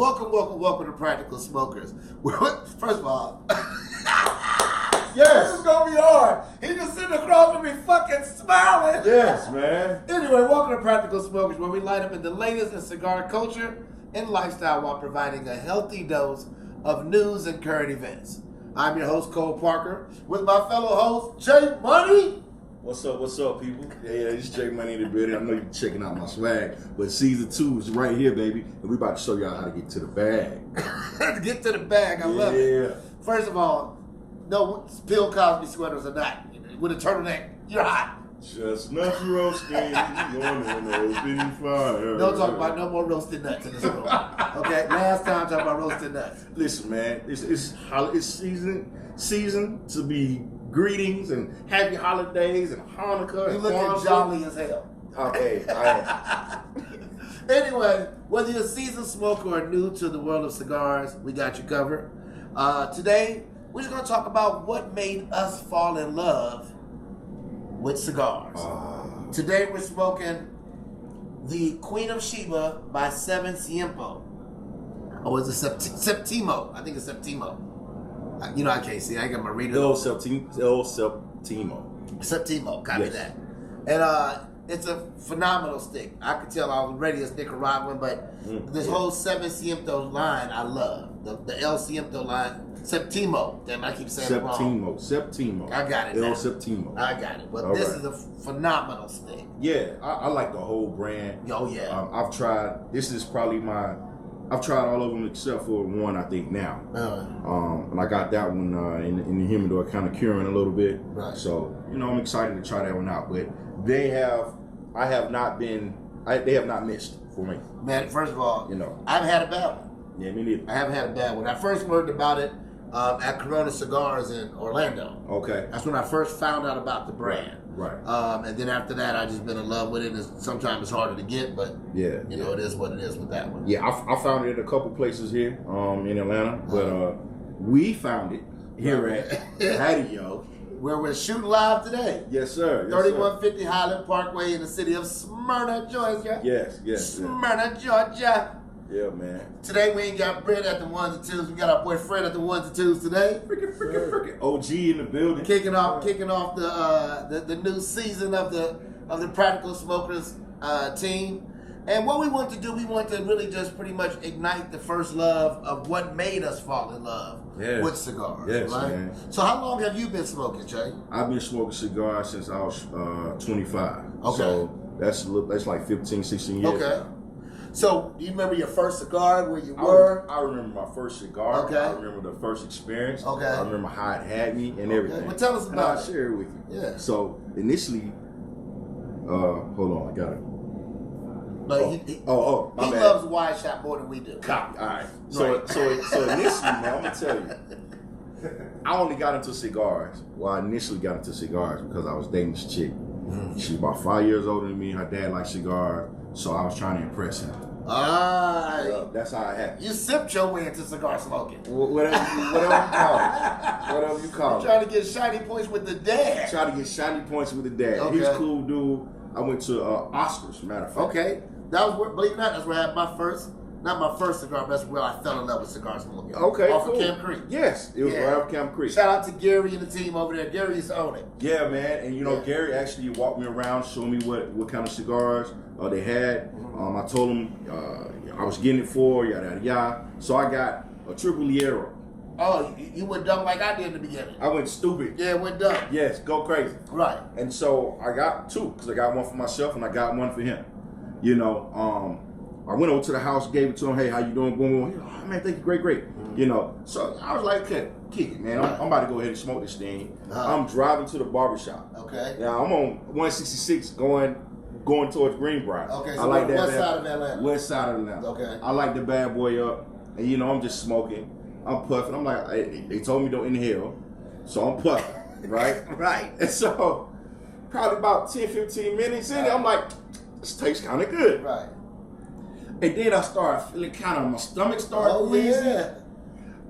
Welcome to Practical Smokers. First of all, yes, this is gonna be hard. He just sitting across from me fucking smiling. yes, man. Anyway, welcome to Practical Smokers, where we light up in the latest in cigar culture and lifestyle while providing a healthy dose of news and current events. I'm your host, Cole Parker, with my fellow host, Jay Money. What's up, people? Yeah, it's Jay Money in the building. I know you're checking out my swag, but season 2 is right here, baby, and we about to show y'all how to get to the bag. Get to the bag, I love it. First of all, no Bill Cosby sweaters or not. With a turtleneck, you're hot. Chestnuts roasting on an open fire. Don't talk about no more roasted nuts in this room. Okay, last time talk about roasted nuts. Listen, man, it's season to be greetings and happy holidays and Hanukkah. You and looking Kwanzaa. jolly as hell. Okay, I am. Anyway, whether you're a seasoned smoker or new to the world of cigars, we got you covered. Today, we're just going to talk about what made us fall in love with cigars. Today, we're smoking the Queen of Sheba by Seven Tiempo. Oh, is it Septimo? I think it's Septimo. You know, I can't see. I ain't got my reader. El Septimo. Septimo, copy Yes. that. And it's a phenomenal stick. I could tell I was ready as Nicaraguan, but this whole Seven Ciempo line I love. The El Ciempo line. Septimo. Damn, I keep saying it wrong. Septimo. I got it El now. Septimo. I got it. But All this right. is a phenomenal stick. Yeah, I like the whole brand. Oh, yeah. I've tried. This is probably I've tried all of them except for one, I think, now. And I got that one in the humidor, kind of curing a little bit. Right. So, I'm excited to try that one out. But they have not missed for me. Man, first of all, I haven't had a bad one. Yeah, me neither. I haven't had a bad one. I first learned about it at Corona Cigars in Orlando. Okay. That's when I first found out about the brand. Right. And then after that, I just been in love with it. Sometimes it's harder to get, but it is what it is with that one. Yeah, I found it at a couple places here in Atlanta, but we found it here at Patio. Where we're shooting live today. Yes, sir. 3150 Highland Parkway in the city of Smyrna, Georgia. Yes. Smyrna, Georgia. Yeah, man. Today we ain't got Brett at the ones and twos. We got our boy Fred at the ones and twos today. Freaking OG in the building. Kicking off the new season of the Practical Smokers team. And what we want to do, we want to really just pretty much ignite the first love of what made us fall in love with cigars. Yes, right? man. So how long have you been smoking, Jay? I've been smoking cigars since I was 25. Okay. So that's like 15, 16 years. Okay. Now. So do you remember your first cigar, where you were? I remember my first cigar. Okay. I remember the first experience. Okay. I remember how it had me and everything. Well, tell us and about I'll it. share it with you. Yeah. So initially, hold on, I got it. But My he bad. loves wide shot more than we do. Copy. All right. So initially, man, I'm gonna tell you, I only got into cigars. Well, I initially got into cigars because I was dating this chick. She's about 5 years older than me. Her dad liked cigars, so I was trying to impress him. That's how it happened. You sipped your way into cigar smoking. Whatever you call it. You're trying to get shiny points with the dad. Try to get shiny points with the dad. Okay. He's a cool dude. I went to Oscars, matter of fact. Okay. That was where, believe it or not, that's where I had not my first cigar, but that's where I fell in love with cigar smoking. Okay, Off cool. of Camp Creek. Yes, it was right off Camp Creek. Shout out to Gary and the team over there. Gary used to own it. Yeah, man. And Gary actually walked me around, showed me what kind of cigars they had. I told him I was getting it for yada yada yada. So I got a Triple Liero. Oh, you went dumb like I did in the beginning. I went stupid. Yeah, went dumb. Yes, go crazy. Right. And so I got two, because I got one for myself and I got one for him. I went over to the house, gave it to him. Hey, how you doing? Boom, boom. Oh, man, thank you. Great. So I was like, okay, kick it, man. I'm about to go ahead and smoke this thing. I'm driving to the barbershop. Okay. Now, I'm on 166 going towards Greenbrier. Okay, so I like west side of Atlanta. West side of Atlanta. Okay. I like the bad boy up. And, I'm just smoking. I'm puffing. I'm like, they told me don't inhale. So I'm puffing, right? Right. And so probably about 10, 15 minutes in, I'm like, this tastes kind of good. Right. And then I started feeling my stomach started wheezing. Yeah.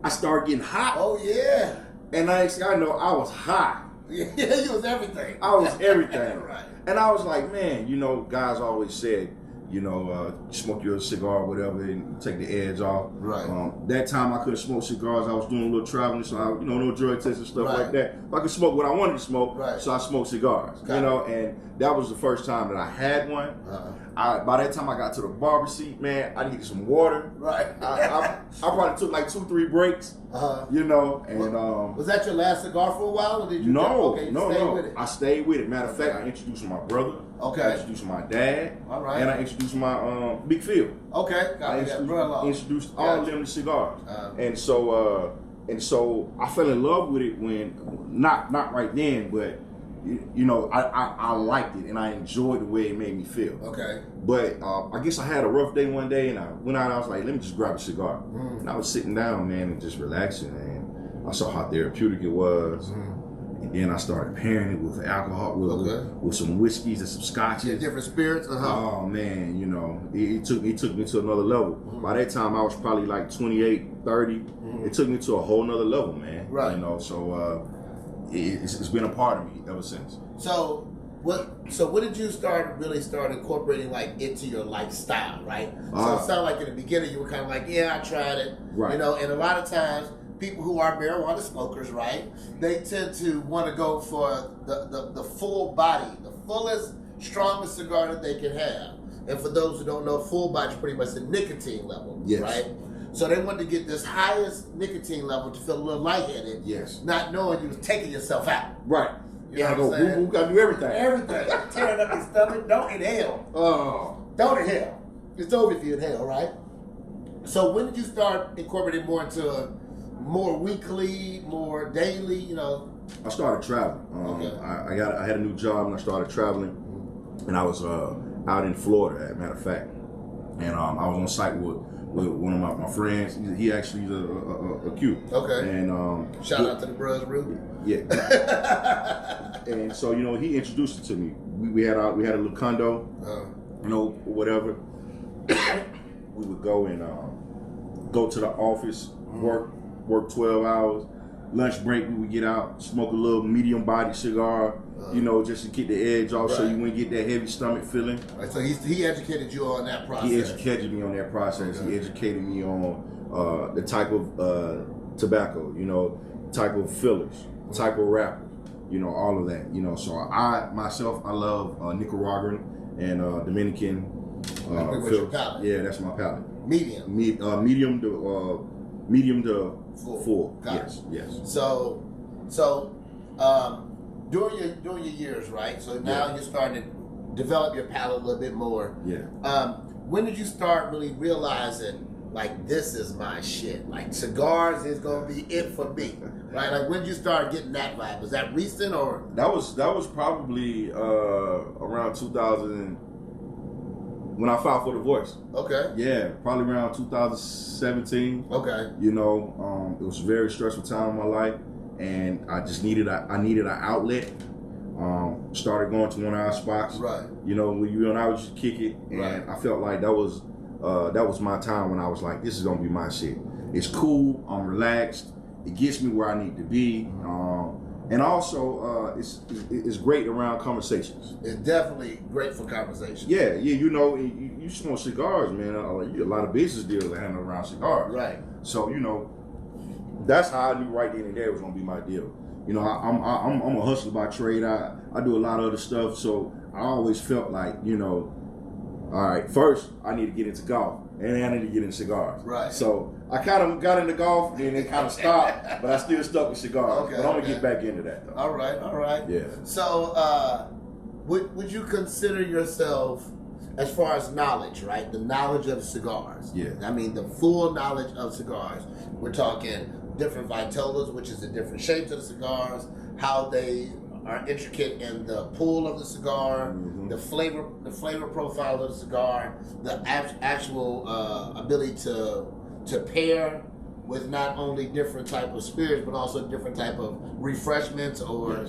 I started getting hot. Oh, yeah. And next thing I know, I was hot. Yeah, you was everything. I was everything. Right. And I was like, man, guys always said, You know, smoke your cigar or whatever and take the edge off. Right. That time I couldn't smoke cigars. I was doing a little traveling, so I, no drug tests and stuff like that. I could smoke what I wanted to smoke, so I smoked cigars. You know, and that was the first time that I had one. By that time I got to the barber seat, man, I needed some water. Right. I probably took like 2-3 breaks. You know, and was that your last cigar for a while, or did you? No, stay with it? I stayed with it. Matter of fact, I introduced my brother. Okay. I introduced my dad. All right. And I introduced my Big Phil. Okay. I introduced all of them to cigars. And so I fell in love with it when not right then, but you know, I liked it and I enjoyed the way it made me feel. Okay. But I guess I had a rough day one day and I went out and I was like, let me just grab a cigar. And I was sitting down, man, and just relaxing, and I saw how therapeutic it was. And then I started pairing it with alcohol, with some whiskeys and some scotches. Yeah, different spirits. Oh man, you know, it took me to another level. By that time, I was probably like 28, 30. It took me to a whole nother level, man. Right. You know, so it's been a part of me ever since. So what did you really start incorporating like into your lifestyle, right? So it sounded like in the beginning you were kind of like, yeah, I tried it, right? You know, and a lot of times people who are marijuana smokers, right, they tend to want to go for the full body, the fullest, strongest cigar that they can have. And for those who don't know, full body is pretty much the nicotine level, right? So they wanted to get this highest nicotine level to feel a little lightheaded, not knowing you was taking yourself out. Right. You know what I'm saying? Gotta do everything. Everything. Tearing up your stomach. Don't inhale. Don't inhale. It's over if you inhale, right? So when did you start incorporating more into more weekly, more daily, you know? I started traveling. I had a new job and I started traveling. And I was out in Florida, as a matter of fact. And I was on site with one of my friends. He actually is a Q. Okay. And shout out to the Bros Ruby. Yeah. And so, you know, he introduced it to me. We had a little condo, you know, whatever. We would go and go to the office, work 12 hours. Lunch break, we would get out, smoke a little medium body cigar, you know, just to get the edge off, so you wouldn't get that heavy stomach feeling. Right, so he educated you on that process. He educated me on that process. He educated me on the type of tobacco, you know, type of fillers, type of wrapper, you know, all of that, you know. So I love Nicaraguan and Dominican fillers. Yeah, that's my palate. Medium. Medium to full. Got yes. So during your years, right? So now you're starting to develop your palate a little bit more. Yeah. When did you start really realizing like this is my shit? Like cigars is gonna be it for me, right? Like when did you start getting that vibe? Was that recent or? That was probably around 2000. When I filed for divorce. Okay. Yeah, probably around 2017. Okay. You know, it was a very stressful time in my life, and I just needed an outlet. Started going to one of our spots. Right. You know, when you and I would just kick it, and I felt like that was my time when I was like, this is gonna be my shit. It's cool. I'm relaxed. It gets me where I need to be. And also, it's great around conversations. It's definitely great for conversations. Yeah, you know, you smoke cigars, man. A lot of business deals that handle around cigars. Right. So, you know, that's how I knew right then and there was gonna be my deal. You know, I'm a hustler by trade. I do a lot of other stuff, so I always felt like, you know, all right, first I need to get into golf, and then I need to get into cigars. Right. So I kind of got into golf, and then kind of stopped, but I still stuck with cigars. Okay, but I'm gonna get back into that though. All right. Yeah. So, would you consider yourself, as far as knowledge, right? The knowledge of cigars. Yeah. I mean, the full knowledge of cigars. We're talking different vitolas, which is the different shapes of the cigars, how they are intricate in the pull of the cigar, the flavor profile of the cigar, the actual ability to pair with not only different type of spirits but also different type of refreshments or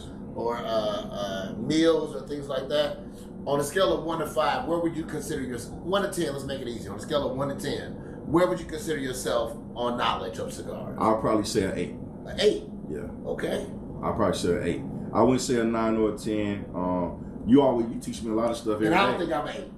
meals or things like that. On a scale of 1 to 5, where would you consider yourself? 1 to 10, let's make it easy. On a scale of 1 to 10, where would you consider yourself on knowledge of cigars? I'll probably say an 8. An 8? Yeah. Okay. I'll probably say an 8. I wouldn't say a 9 or a 10. You teach me a lot of stuff every day. And I don't think I'm an 8.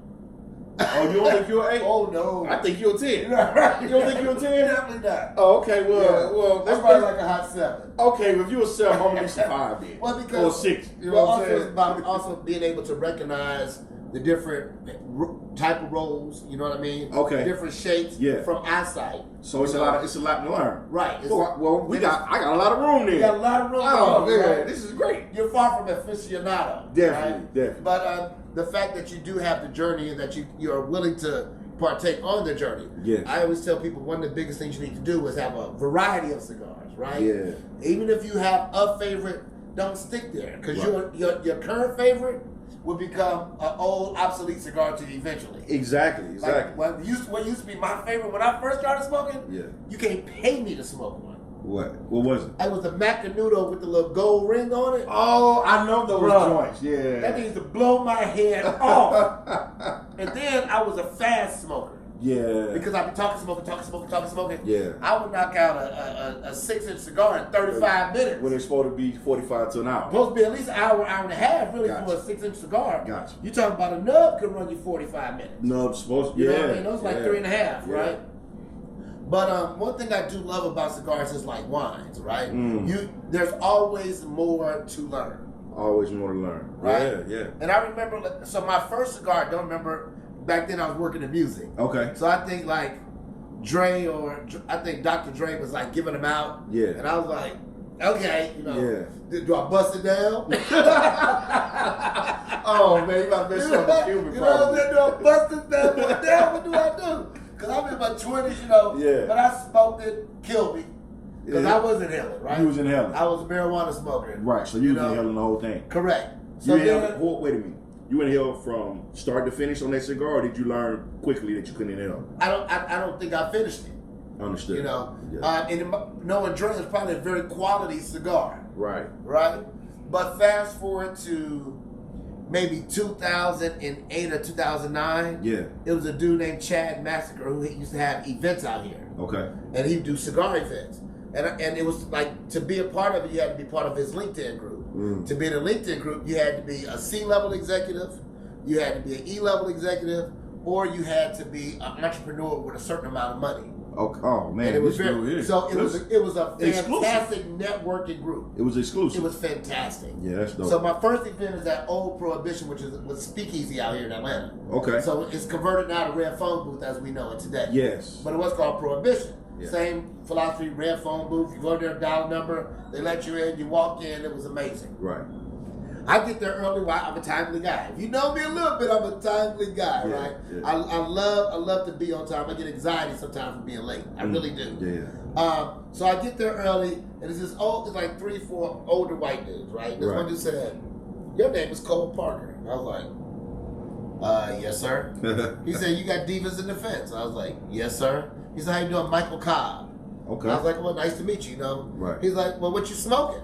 Oh, you don't think you're an 8? Oh, no. I think you're a 10. Right. You don't think you're a 10? Definitely not. Oh, okay. Well, that's probably like a hot 7. Okay, if you're a 7, I'm gonna need some 5 then. Well, because or 6. You know well, what I'm also saying? it's about also being able to recognize the different type of rolls. You know what I mean? Okay. Different shapes from eyesight. So it's a lot to learn. Right. Well, I got a lot of room there. You got a lot of room. Oh man, right? this is great. You're far from aficionado. Definitely. But the fact that you do have the journey and that you are willing to partake on the journey. Yes. I always tell people one of the biggest things you need to do is have a variety of cigars, right? Yeah. Even if you have a favorite, don't stick there because your current favorite will become an old, obsolete cigar to you eventually. Exactly. Like what used to be my favorite when I first started smoking. Yeah. You can't pay me to smoke one. What was it? It was the Macanudo with the little gold ring on it. Oh, I know those joints. Yeah. That needs to blow my head off. And then I was a fast smoker. Yeah. Because I've been talking smoking. Yeah. I would knock out a 6-inch cigar in 35 minutes. When it's supposed to be 45 to an hour. Supposed to be at least an hour and a half, really, for a 6-inch cigar. Gotcha. You talking about a nub could run you 45 minutes. Nub's supposed to, You know what I mean? Those like 3.5, Yeah. right? But one thing I do love about cigars is like wines, right? There's always more to learn. Always more to learn. Right? Yeah. And I remember, so my first cigar, I don't remember, back then I was working in music. Okay. So I think like Dre I think Dr. Dre was like giving them out. Yeah. And I was like, okay, you know, Yeah. do I bust it down? Oh man, you got to mess up the Cuban You know what I'm saying? Do I bust it down? What do I do? Because I'm in my 20s, you know. Yeah. But I smoked it, killed me. Because I was inhaling, right? You was inhaling. I was a marijuana smoker. Right, so you was inhaling the whole thing. Correct. So wait a minute. You inhaled from start to finish on that cigar, or did you learn quickly that you couldn't inhale? I don't think I finished it. Understood. You know, Yeah. and knowing Dre is probably a very quality cigar. Right. Right? But fast forward to maybe 2008 or 2009. Yeah. It was a dude named Chad Massacre who used to have events out here. Okay. And he'd do cigar events. And it was like, to be a part of it, you had to be part of his LinkedIn group. To be in a LinkedIn group, you had to be a C-level executive, you had to be an E-level executive, or you had to be an entrepreneur with a certain amount of money. Oh man, and it was so it was a fantastic networking group. It was exclusive. It was fantastic. Yeah, that's dope. So my first event is at Old Prohibition, which was Speakeasy out here in Atlanta. Okay. So it's converted now to Red Phone Booth as we know it today. Yes. But it was called Prohibition. Yeah. Same philosophy, Red Phone Booth. You go there, dial number, they let you in, you walk in. It was amazing. Right. I get there early. Why? I'm a timely guy. If you know me a little bit, I'm a timely guy, right? Yeah. I love to be on time. I get anxiety sometimes for being late. I really do. Yeah. So I get there early, and it's like 3-4 older white dudes, right? This one dude said, "Your name is Cole Parker." And I was like, "Yes, sir." He said, "You got Divas in the Fence." I was like, "Yes, sir." He said, "How you doing, Michael Cobb?" Okay. I was like, "Well, nice to meet you." You know. Right. He's like, "Well, what you smoking?"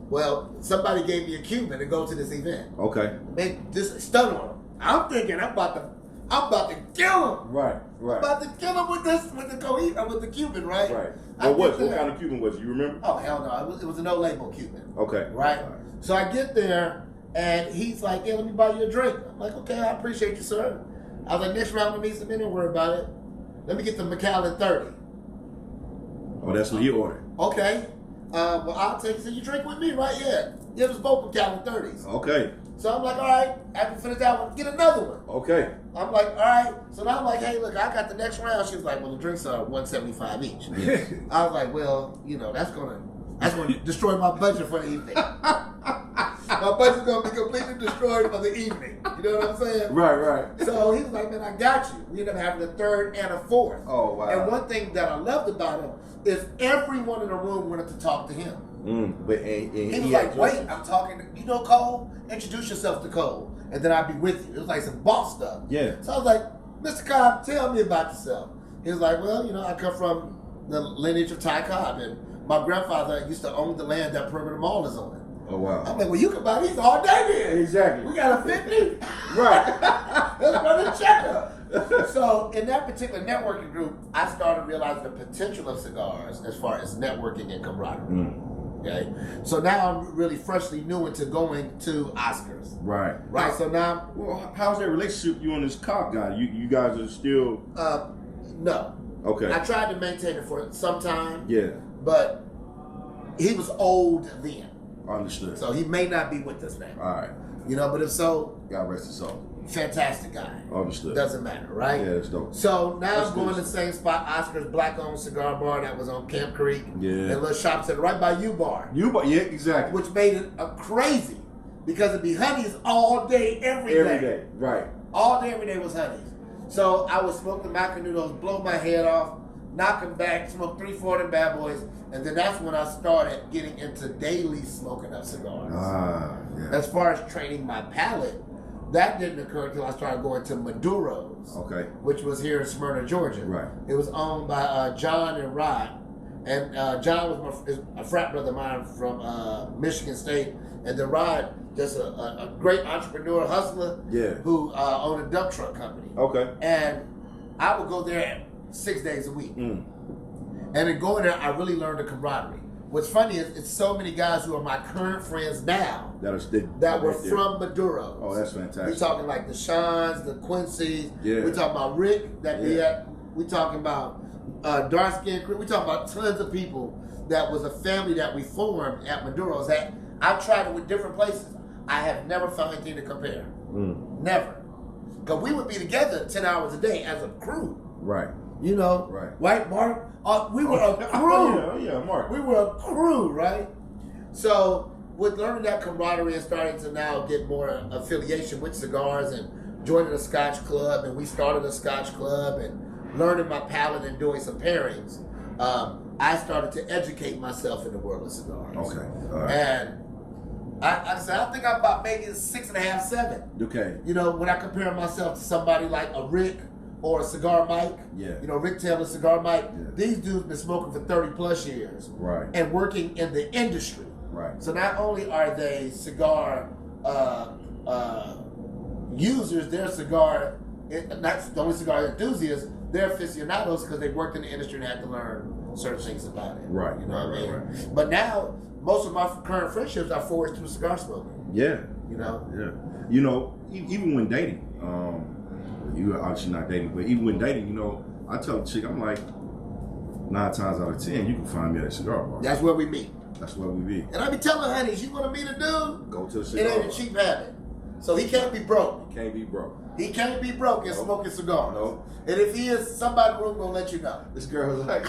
Well, somebody gave me a Cuban to go to this event. Okay. Man, just stun on him. I'm thinking I'm about to kill him. Right. I'm about to kill him with the Cuban, right? Right. What kind of Cuban was it? You remember? Oh hell no! It was a no label Cuban. Okay. Right. So I get there and he's like, "Yeah, let me buy you a drink." I'm like, "Okay, I appreciate you, sir." I was like, "Next round we meet some men, don't worry about it. Let me get the Macallan 30. Oh, that's what he ordered. Okay. Well, I'll take it. So you drink with me, right? Yeah. It was both Macallan 30s. Okay. So I'm like, all right, after you finish that one, get another one. Okay. I'm like, all right. So now I'm like, hey, look, I got the next round. She was like, well, the drinks are $175 each. I was like, well, you know, that's gonna destroy my budget for the evening. My budget's gonna be completely destroyed for the evening. You know what I'm saying? Right. So he was like, man, I got you. We ended up having a third and a fourth. Oh wow. And one thing that I loved about him is everyone in the room wanted to talk to him. But he was like, wait, I'm talking to, you know, Cole? Introduce yourself to Cole, and then I'll be with you. It was like some boss stuff. Yeah. So I was like, Mr. Cobb, tell me about yourself. He was like, well, you know, I come from the lineage of Ty Cobb, and my grandfather used to own the land that Perimeter Mall is on. Oh, wow. I'm like, well, you can buy these all day then. Exactly. We got a 50. Right. Let's run a checkup. So in that particular networking group, I started realizing the potential of cigars as far as networking and camaraderie. Okay, so now I'm really freshly new into going to Oscars. Right. Right. So now, well, how's that relationship you and this cop guy? You guys are still no. Okay. I tried to maintain it for some time. Yeah. But he was old then. Understood. So he may not be with us now. All right. You know, but if so, God rest his soul. Fantastic guy. Understood. Doesn't matter, right? Yeah, it's dope. So now That's I'm going good. to the same spot, Oscar's Black-owned cigar bar that was on Camp Creek. Yeah. And a little shop center right by U-Bar. U-Bar, yeah, exactly. Which made it crazy because it'd be Honeys all day, every day. Every day, right. All day, every day was Honeys. So I would smoke the Macanudos, blow my head off, knock them back, smoke 3-4 of them bad boys, and then that's when I started getting into daily smoking of cigars. Yeah. As far as training my palate, that didn't occur until I started going to Maduro's, Okay. which was here in Smyrna, Georgia. Right. It was owned by John and Rod, and John was a frat brother of mine from Michigan State, and then Rod, just a great entrepreneur, hustler, who owned a dump truck company. Okay. And I would go there 6 days a week. And in going there, I really learned the camaraderie. What's funny is it's so many guys who are my current friends now that were from Maduro's. Oh, that's fantastic. We're talking like the Seans, the Quincy's. Yeah. We're talking about Rick that be at. We're talking about Dark Skin Creek. We're talking about tons of people that was a family that we formed at Maduro's. That I've tried it with different places. I have never found anything to compare. Never. Because we would be together 10 hours a day as a crew. Right. You know, right, Mark? We were a crew. Yeah, Mark. We were a crew, right? So, with learning that camaraderie and starting to now get more affiliation with cigars and joining a Scotch club, and we started a Scotch club and learning my palate and doing some pairings, I started to educate myself in the world of cigars. Okay. All right. And I said, I think I'm about maybe 6.5, 7. Okay. You know, when I compare myself to somebody like a Rick or a Cigar Mike, you know, Rick Taylor, Cigar Mike, these dudes been smoking for 30 plus years, and working in the industry. So not only are they cigar users, they're cigar, not the only cigar enthusiasts, they're aficionados because they worked in the industry and had to learn certain things about it. You know what I mean? But now, most of my current friendships are forged through cigar smoking. You know? You know, even when dating, you are obviously not dating, but even when dating, you know, I tell a chick, I'm like, 9 times out of 10, you can find me at a cigar bar. That's where we meet. That's where we be. And I be telling honeys, you want to meet a dude? Go to the cigar bar. It ain't a cheap habit. So he can't be broke. He can't be broke. He can't be broke and smoking cigars. No. And if he is, somebody in the room gonna let you know. This girl was like,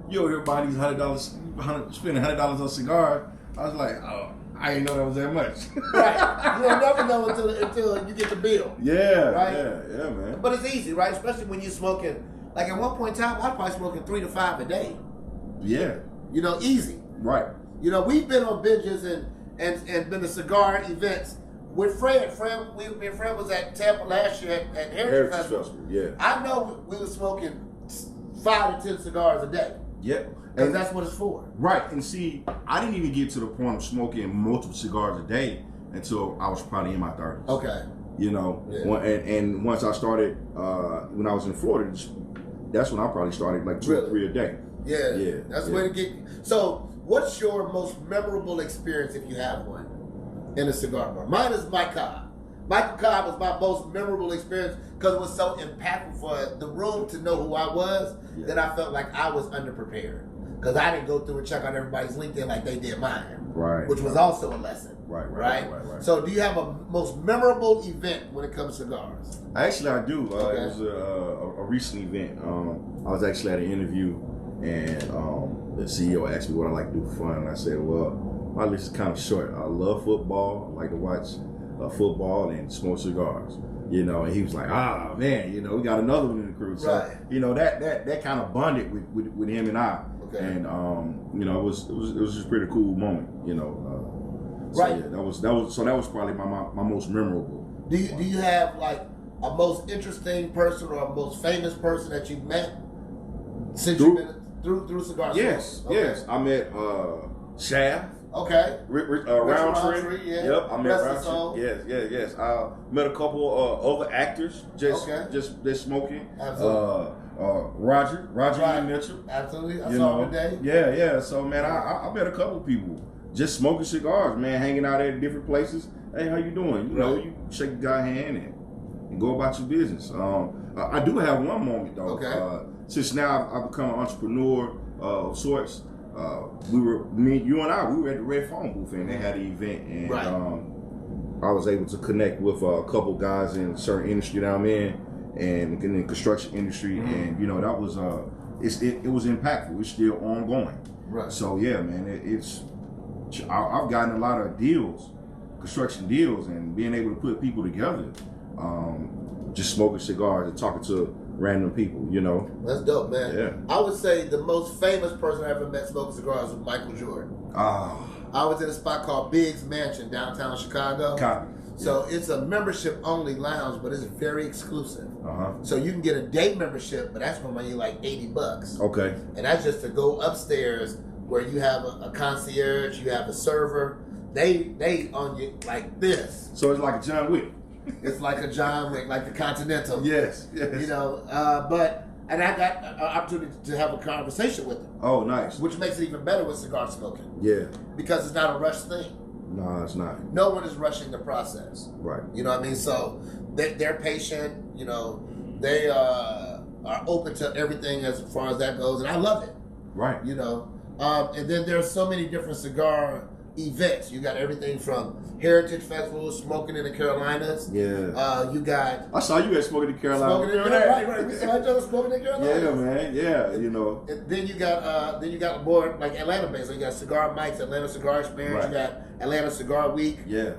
you over here buying these $100, spending $100 on cigars. I was like, oh, I didn't know that was that much. Right. You'll never know until you get the bill. Right? Yeah, man. But it's easy, right? Especially when you're smoking. Like at one point in time, I was probably smoking 3 to 5 a day. Yeah. You know, easy. Right. You know, we've been on binges and been to cigar events with Fred. Me and Fred was at Tampa last year at Heritage Festival. Yeah. I know we were smoking 5 to 10 cigars a day. Yep. Because that's what it's for. Right. And see, I didn't even get to the point of smoking multiple cigars a day until I was probably in my 30s. Okay. You know, and once I started, when I was in Florida, that's when I probably started like 2 or 3 a day. Yeah. That's the way to get. So, what's your most memorable experience, if you have one, in a cigar bar? Mine is Mike Cobb. Michael Cobb was my most memorable experience because it was so impactful for the room to know who I was that I felt like I was underprepared. Because I didn't go through and check out everybody's LinkedIn like they did mine. Which was also a lesson. Right. So do you have a most memorable event when it comes to cigars? Actually, I do. It was a recent event. I was actually at an interview and the CEO asked me what I like to do for fun. And I said, well, my list is kind of short. I love football. I like to watch football and smoke cigars. You know, and he was like, man, you know, we got another one in the crew. So, you know, that kind of bonded with him and I. And you know, it was just a pretty cool moment, you know. So, yeah, that was probably my most memorable. Do you have like a most interesting person or a most famous person that you've met since you've been through cigar? Yes. I met Shaft. Roundtree. Yep, I met Roundtree. Yes. I met a couple other actors just smoking. Absolutely. Roger E. Mitchell. Absolutely. I saw him today. Yeah. So, man, I met a couple people just smoking cigars, man, hanging out at different places. Hey, how you doing? You know, you shake the guy's hand and go about your business. I do have one moment, though. Okay. Since now I've become an entrepreneur of sorts, you and I, we were at the Red Phone booth, and they had an event, and I was able to connect with a couple guys in a certain industry that I'm in, and in the construction industry, and you know that was it was impactful. It's still ongoing. Right. So yeah, man, I've gotten a lot of deals, construction deals, and being able to put people together, just smoking cigars and talking to random people, you know. That's dope, man. Yeah. I would say the most famous person I ever met smoking cigars was Michael Jordan. I was in a spot called Biggs Mansion downtown Chicago. Copy. So it's a membership only lounge, but it's very exclusive. Uh-huh. So you can get a day membership, but that's gonna run you like $80. Okay. And that's just to go upstairs where you have a concierge, you have a server. They on you like this. So it's like a John Wick. It's like a John Wick, like the Continental. Yes. You know, and I got an opportunity to have a conversation with them. Oh, nice. Which makes it even better with cigar smoking. Yeah. Because it's not a rush thing. No, it's not. No one is rushing the process. Right. You know what I mean? So they're patient. You know, they are open to everything as far as that goes, and I love it. Right. You know, and then there's so many different cigar events. You got everything from Heritage Festivals, smoking in the Carolinas. Yeah. You got. I saw you at Smoking in the Carolinas. Smoking in the Carolinas. Right. We saw each other smoking in the Carolinas. Yeah, man. Yeah, you know. And then you got more like Atlanta based. So you got Cigar Mike's Atlanta Cigar Experience. Right. You got Atlanta Cigar Week. Yeah.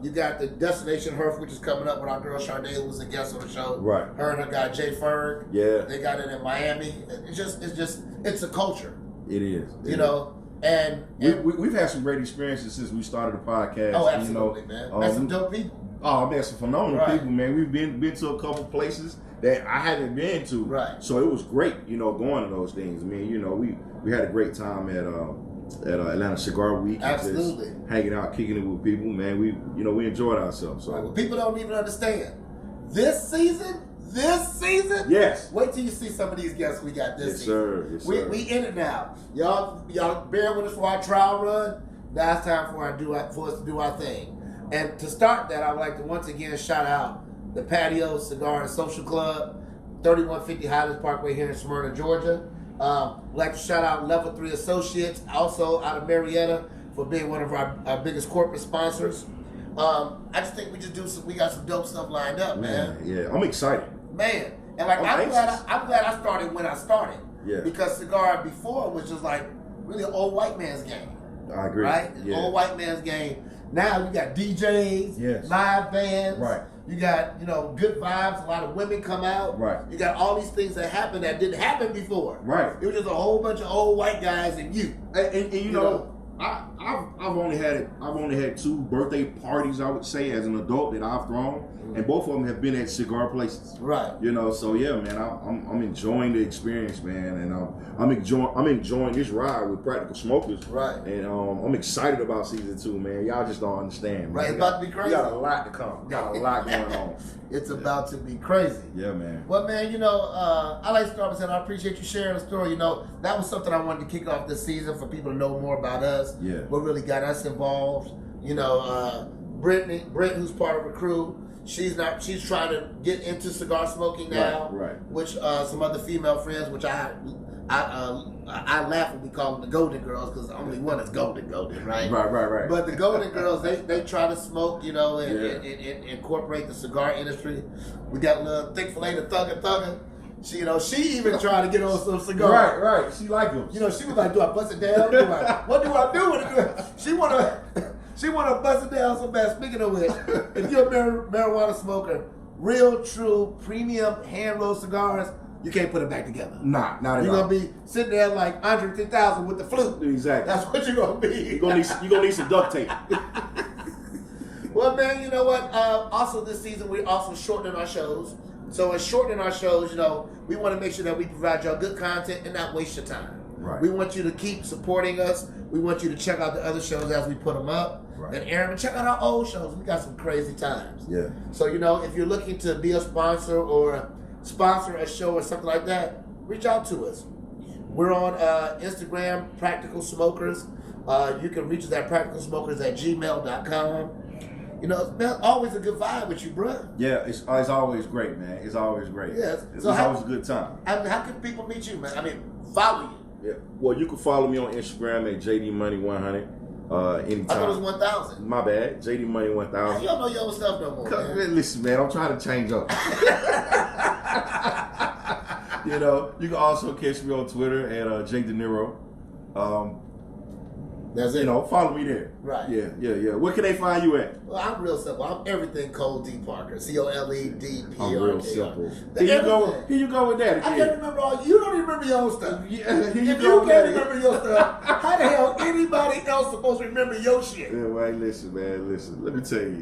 You got the Destination Herf, which is coming up with our girl Sharday, who was a guest on the show. Right. Her and her guy Jay Ferg. Yeah. They got it in Miami. It's a culture. It is. You know. And we've had some great experiences since we started the podcast. Oh, absolutely, you know, man. That's some dope people. Oh, man, some phenomenal Right. people, man. We've been to a couple places that I haven't been to. Right. So it was great, you know, going to those things. I mean, you know, we had a great time at Atlanta Cigar Week. Absolutely. Just hanging out, kicking it with people, man. We enjoyed ourselves. So Right. Well, people don't even understand. This season. Yes. Wait till you see some of these guests we got this season. Yes, sir. We in it now. Y'all bear with us for our trial run. Now it's time for us to do our thing. And to start that, I would like to once again shout out the Patio Cigar and Social Club, 3150 Highlands Parkway here in Smyrna, Georgia. I'd like to shout out Level 3 Associates, also out of Marietta, for being one of our biggest corporate sponsors. I just think we got some dope stuff lined up, man. Yeah, I'm excited. Man, and like I'm glad I started when I started. Yeah. Because cigar before was just like really an old white man's game. I agree. Right? Yeah. Old white man's game. Now you got DJs, Yes. live bands. Right. You got, good vibes, a lot of women come out. Right. You got all these things that happen that didn't happen before. Right. It was just a whole bunch of old white guys and you. And you know, I've only had 2 birthday parties, I would say, as an adult that I've thrown, and both of them have been at cigar places. Right. You know, so yeah, man, I'm enjoying the experience, man, and I'm enjoying this ride with Practical Smokers. Right. And I'm excited about season 2, man. Y'all just don't understand, man. Right. It's about to be crazy. We got a lot to come. Got a lot going on. It's about to be crazy. Yeah, man. Well, man, I like to start by saying I appreciate you sharing the story. That was something I wanted to kick off this season for people to know more about us. Yeah. What really got us involved. Brittany, who's part of the crew, she's trying to get into cigar smoking now. Right. Which some other female friends, which I laugh when we call them the Golden Girls because only one is golden, right? Right. But the Golden Girls, they try to smoke, and incorporate the cigar industry. We got a little thick fillet of Thugger. She even tried to get on some cigars. Right. She like them. She was like, "Do I bust it down? What do I do with it?" She wanna bust it down so bad. Speaking of which, if you're a marijuana smoker, real, true, premium hand rolled cigars, you can't put it back together. Not at all. You're gonna be sitting there like Andre 3000 with the flute. Exactly. That's what you're gonna be. You're gonna need some duct tape. Well, man, you know what? Also, this season we're also shortening our shows. So in shortening our shows, we want to make sure that we provide y'all good content and not waste your time. Right. We want you to keep supporting us. We want you to check out the other shows as we put them up. Right. And Aaron, check out our old shows. We got some crazy times. Yeah. So, if you're looking to be a sponsor or sponsor a show or something like that, reach out to us. We're on Instagram, Practical Smokers. You can reach us at practicalsmokers@gmail.com. You know, man, always a good vibe with you, bro. Yeah, it's always great, man. It's always great. Yes. It's So always a good time. I mean, how can people meet you, man? I mean, follow you. Yeah. Well, you can follow me on Instagram at JDMoney100. Anytime. I thought it was 1,000. My bad. JDMoney1000. You don't know your own stuff no more, man. Listen, man, I'm trying to change up. You know, you can also catch me on Twitter at J De Niro. That's it. You know, follow me there. Right. Yeah. Where can they find you at? Well, I'm real simple. I'm everything Cole D. Parker. COLEDPRKR. I'm real simple. Here you go with that again. I can't remember all. You don't even remember your own stuff. Yeah, If you can't remember your stuff, how the hell anybody else supposed to remember your shit? Yeah, well, listen, man. Listen. Let me tell you.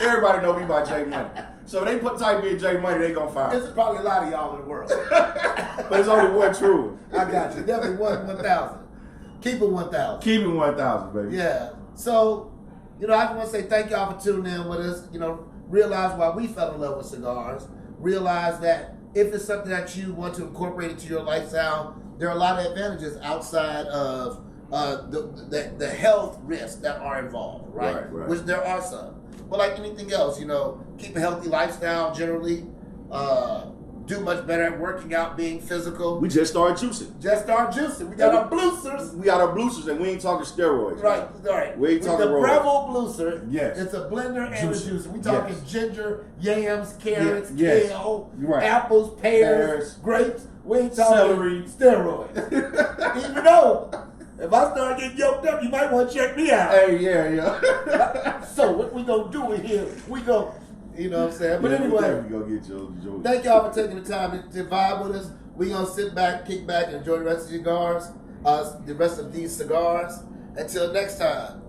Everybody know me by J Money. So if they type in J Money, they gonna find me. There's probably a lot of y'all in the world. But there's only one true. I got you. Definitely 1,000. Keep it 1,000. Keep it 1,000, baby. Yeah. So, you know, I just want to say thank y'all for tuning in with us. You know, realize why we fell in love with cigars. Realize that if it's something that you want to incorporate into your lifestyle, there are a lot of advantages outside of the health risks that are involved, right? Which there are some. But like anything else, you know, keep a healthy lifestyle generally. Do much better at working out, being physical. We just started juicing. We got our bloosters. We got our bloosters, and we ain't talking steroids. Right. We ain't talking the roids. Breville blooster. Yes. It's a blender and a juicer. We talking Yes. ginger, yams, carrots, Yes. kale, Right. apples, pears, grapes. We ain't talking Celery. steroids. Even though, if I start getting yoked up, you might want to check me out. Hey, yeah. So what we gonna do in here? We go. You know what I'm saying? But anyway, we go get your thank y'all for taking the time to vibe with us. We gonna sit back, kick back, and enjoy the rest of the rest of these cigars. Until next time,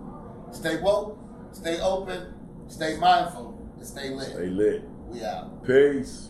stay woke, stay open, stay mindful, and stay lit. Stay lit. We out. Peace.